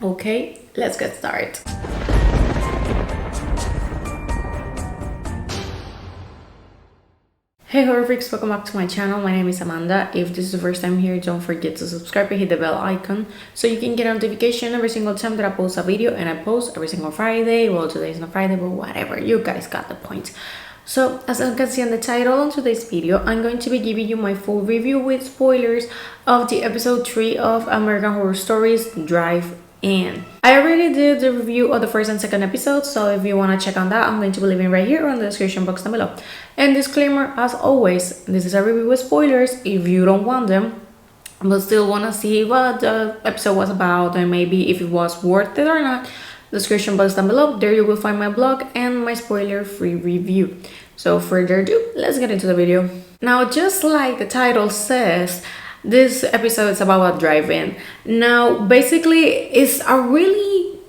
Okay, let's get started. Hey horror freaks, welcome back to my channel. My name is Amanda. If this is the first time here, don't forget to subscribe and hit the bell icon so you can get a notification every single time that I post a video, and I post every single Friday. Well, today is not Friday, but whatever, you guys got the point. So as you can see on the title on today's video, I'm going to be giving you my full review with spoilers of the episode 3 of American Horror Stories Drive In. I already did the review of the first and second episode, so if you want to check on that, I'm going to be leaving right here on the description box down below. And disclaimer, as always, this is a review with spoilers. If you don't want them but still want to see what the episode was about and maybe if it was worth it or not, description box down below, there you will find my blog and my spoiler free review. So further ado, let's get into the video. Now, just like the title says, this episode is about a drive-in. Now, basically, it's a really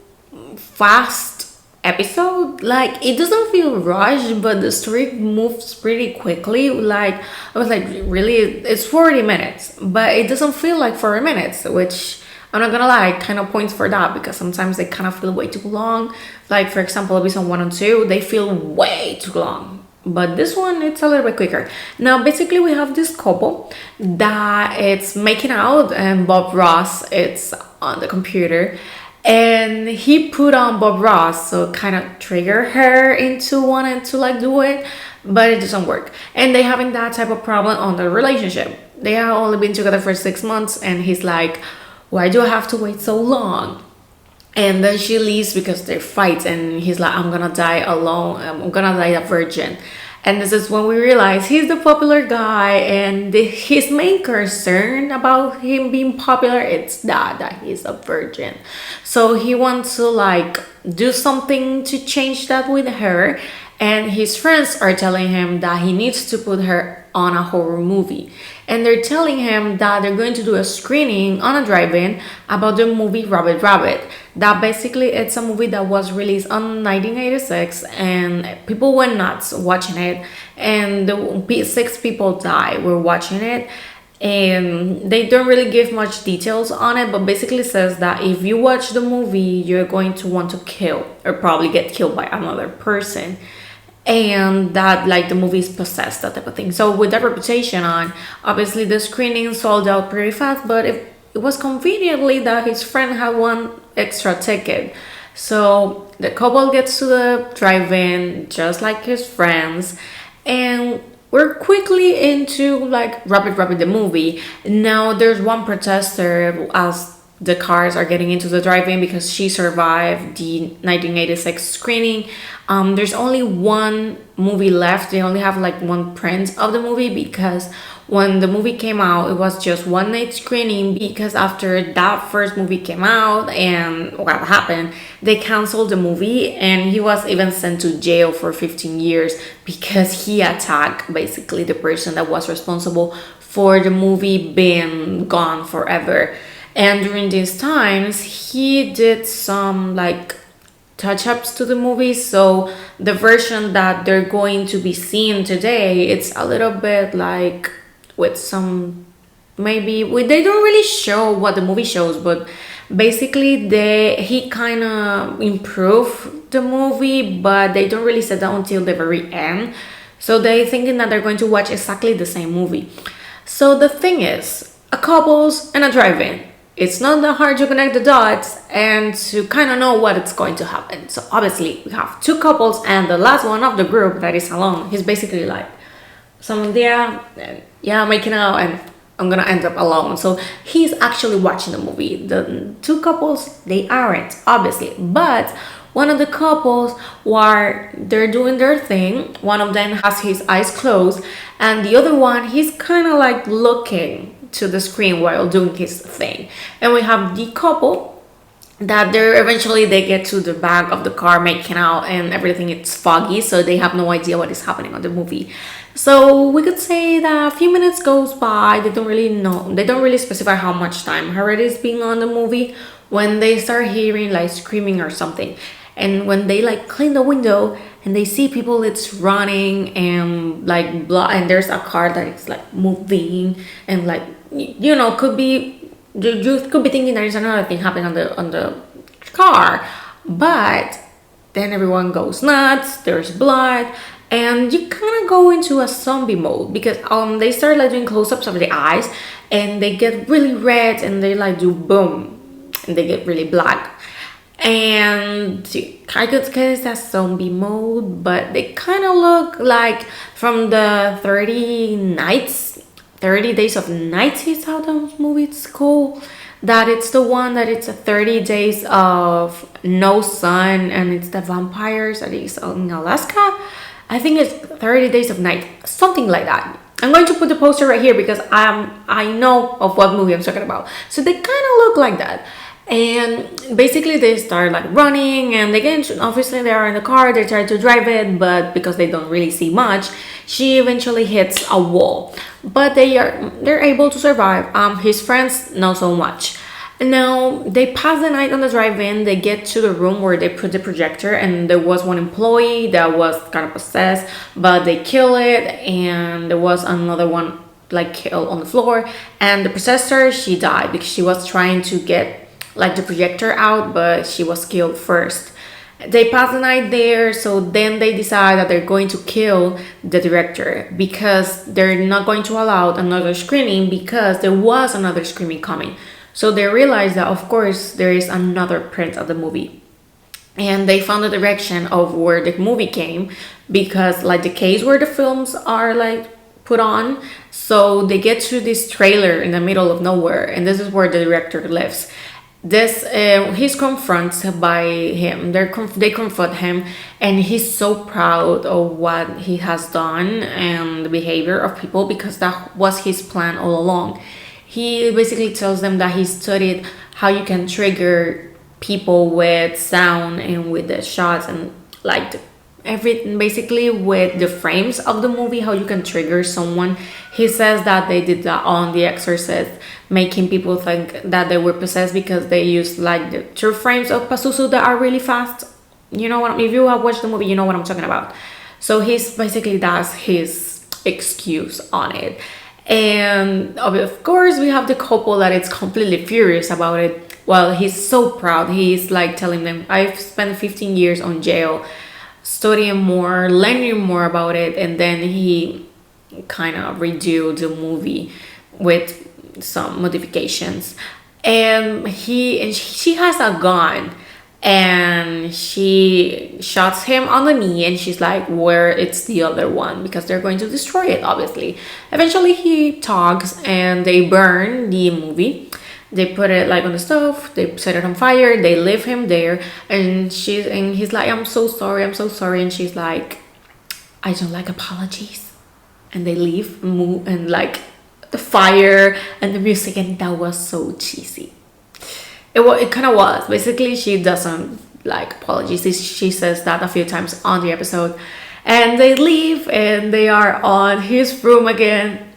fast episode. Like, it doesn't feel rushed, but the story moves pretty quickly. Like, I was like, really, it's 40 minutes, but it doesn't feel like 40 minutes, which I'm not gonna lie, kind of points for that, because sometimes they kind of feel way too long. Like, for example, episode 1 and 2, they feel way too long. But this one, it's a little bit quicker. Now, basically, we have this couple that it's making out, and Bob Ross, it's on the computer. And he put on Bob Ross, so kind of trigger her into wanting to like do it, but it doesn't work. And they having that type of problem on the relationship. They have only been together for 6 months, and he's like, why do I have to wait so long? And then she leaves because they fight, and he's like, I'm gonna die alone, I'm gonna die a virgin. And this is when we realize he's the popular guy, and his main concern about him being popular, it's that he's a virgin. So he wants to like do something to change that with her, and his friends are telling him that he needs to put her on a horror movie. And they're telling him that they're going to do a screening on a drive-in about the movie Rabbit Rabbit. That basically, it's a movie that was released on 1986, and people went nuts watching it, and 6 people died were watching it. And they don't really give much details on it, but basically says that if you watch the movie, you're going to want to kill or probably get killed by another person, and that like the movie is possessed, that type of thing. So with that reputation on, obviously the screening sold out pretty fast, but it was conveniently that his friend had one extra ticket. So the couple gets to the drive-in just like his friends, and we're quickly into like Rabbit Rabbit the movie. Now there's one protester as the cars are getting into the drive-in because she survived the 1986 screening. There's only one movie left. They only have like one print of the movie, because when the movie came out, it was just one night screening, because after that first movie came out and what happened, they canceled the movie, and he was even sent to jail for 15 years because he attacked basically the person that was responsible for the movie being gone forever. And during these times, he did some like touch-ups to the movie, so the version that they're going to be seeing today, it's a little bit like with some they don't really show what the movie shows, but basically he kind of improved the movie, but they don't really set down until the very end. So they're thinking that they're going to watch exactly the same movie. So the thing is, a couples and a drive-in, it's not that hard to connect the dots and to kind of know what it's going to happen. So obviously we have 2 couples, and the last one of the group that is alone, he's basically like, making out, and I'm gonna end up alone. So he's actually watching the movie. The 2 couples, they aren't, obviously, but one of the couples, while they're doing their thing, one of them has his eyes closed, and the other one, he's kind of like looking to the screen while doing his thing. And we have the couple that they get to the back of the car making out, and everything it's foggy, so they have no idea what is happening on the movie. So we could say that a few minutes goes by, they don't really specify how much time already is being on the movie, when they start hearing like screaming or something. And when they like clean the window and they see people, it's running and like blah, and there's a car that is like moving, and like, you know, could be, you could be thinking there is another thing happening on the car. But then everyone goes nuts, there's blood, and you kind of go into a zombie mode because they start like doing close-ups of the eyes, and they get really red, and they like do boom, and they get really black. And I could guess that zombie mode, but they kind of look like from the 30 Days of Nights is how the movie's called. That it's the one that it's a 30 days of no sun, and it's the vampires that is in Alaska. I think it's 30 Days of Night, something like that. I'm going to put the poster right here because I know of what movie I'm talking about. So they kind of look like that. And basically they start like running, and again, obviously they are in the car, they try to drive it, but because they don't really see much, she eventually hits a wall. But they're able to survive. His friends not so much. Now they pass the night on the drive-in. They get to the room where they put the projector, and there was one employee that was kind of possessed, but they kill it, and there was another one like killed on the floor, and the possessor, she died because she was trying to get like the projector out, but she was killed first. They pass the night there, so then they decide that they're going to kill the director because they're not going to allow another screening because there was another screening coming. So they realize that of course there is another print of the movie, and they found the direction of where the movie came because like the case where the films are like put on. So they get to this trailer in the middle of nowhere, and this is where the director lives. He's confronted by him. They confront him, and he's so proud of what he has done and the behavior of people because that was his plan all along. He basically tells them that he studied how you can trigger people with sound and with the shots and like everything, basically with the frames of the movie, how you can trigger someone. He says that they did that on The Exorcist, making people think that they were possessed because they used like the true frames of Pazuzu that are really fast. You know what? If you have watched the movie, you know what I'm talking about. So he's basically that's his excuse on it. And of course, we have the couple that is completely furious about it. Well, he's so proud. He's like telling them, I've spent 15 years on jail studying more, learning more about it, and then he kind of redo the movie with some modifications. And she has a gun, and she shots him on the knee, and she's like, where it's the other one, because they're going to destroy it, obviously. Eventually he talks, and they burn the movie. They put it like on the stove, they set it on fire, they leave him there, and he's like, I'm so sorry, and she's like, I don't like apologies. And they leave, move, and like the fire and the music, and that was so cheesy. It kind of was. Basically, she doesn't like apologies. She says that a few times on the episode. And they leave, and they are on his room again,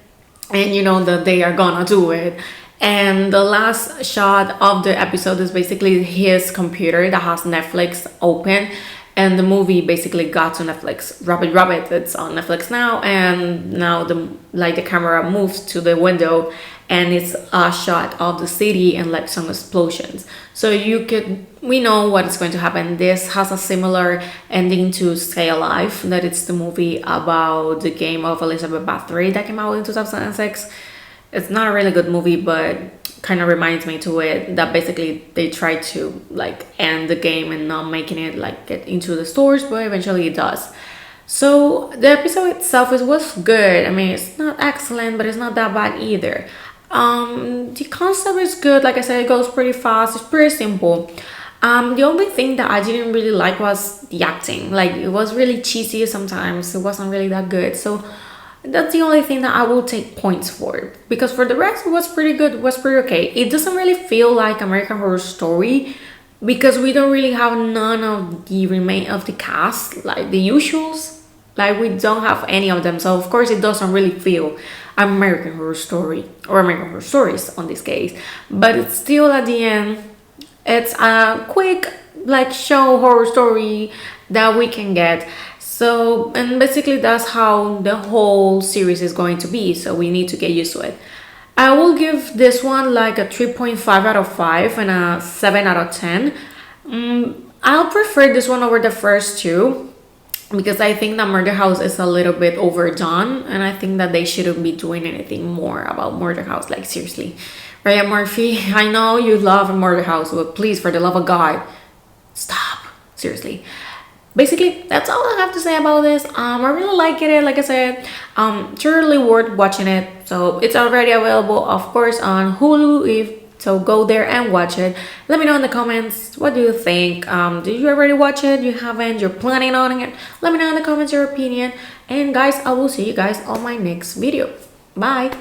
and you know that they are gonna do it. And the last shot of the episode is basically his computer that has Netflix open, and the movie basically got to Netflix. Rabbit, it's on Netflix now, and now the camera moves to the window, and it's a shot of the city and like some explosions. So we know what is going to happen. This has a similar ending to Stay Alive, that it's the movie about the game of Elizabeth Bathory that came out in 2006. It's not a really good movie, but kind of reminds me to it that basically they try to like end the game and not making it like get into the stores, but eventually it does. So the episode itself was good. I mean, it's not excellent, but it's not that bad either. The concept is good. Like I said, it goes pretty fast. It's pretty simple. The only thing that I didn't really like was the acting. Like, it was really cheesy sometimes. It wasn't really that good. So that's the only thing that I will take points for, because for the rest it was pretty good. It was pretty okay. It doesn't really feel like American Horror Story because we don't really have none of the remain of the cast, like the usuals. Like, we don't have any of them, so of course it doesn't really feel American Horror Story or American Horror Stories on this case. But it's still, at the end, it's a quick like show horror story that we can get. So, and basically that's how the whole series is going to be, so we need to get used to it. I will give this one like a 3.5 out of 5 and a 7 out of 10. I'll prefer this one over the first two because I think that Murder House is a little bit overdone, and I think that they shouldn't be doing anything more about Murder House. Like, seriously. Ryan Murphy, I know you love Murder House, but please, for the love of God, stop. Seriously. Basically, that's all I have to say about this. I really like it. Like I said, truly worth watching it. So it's already available, of course, on Hulu. If so, go there and watch it. Let me know in the comments, what do you think? Did you already watch it? You haven't? You're planning on it? Let me know in the comments your opinion. And guys, I will see you guys on my next video. Bye.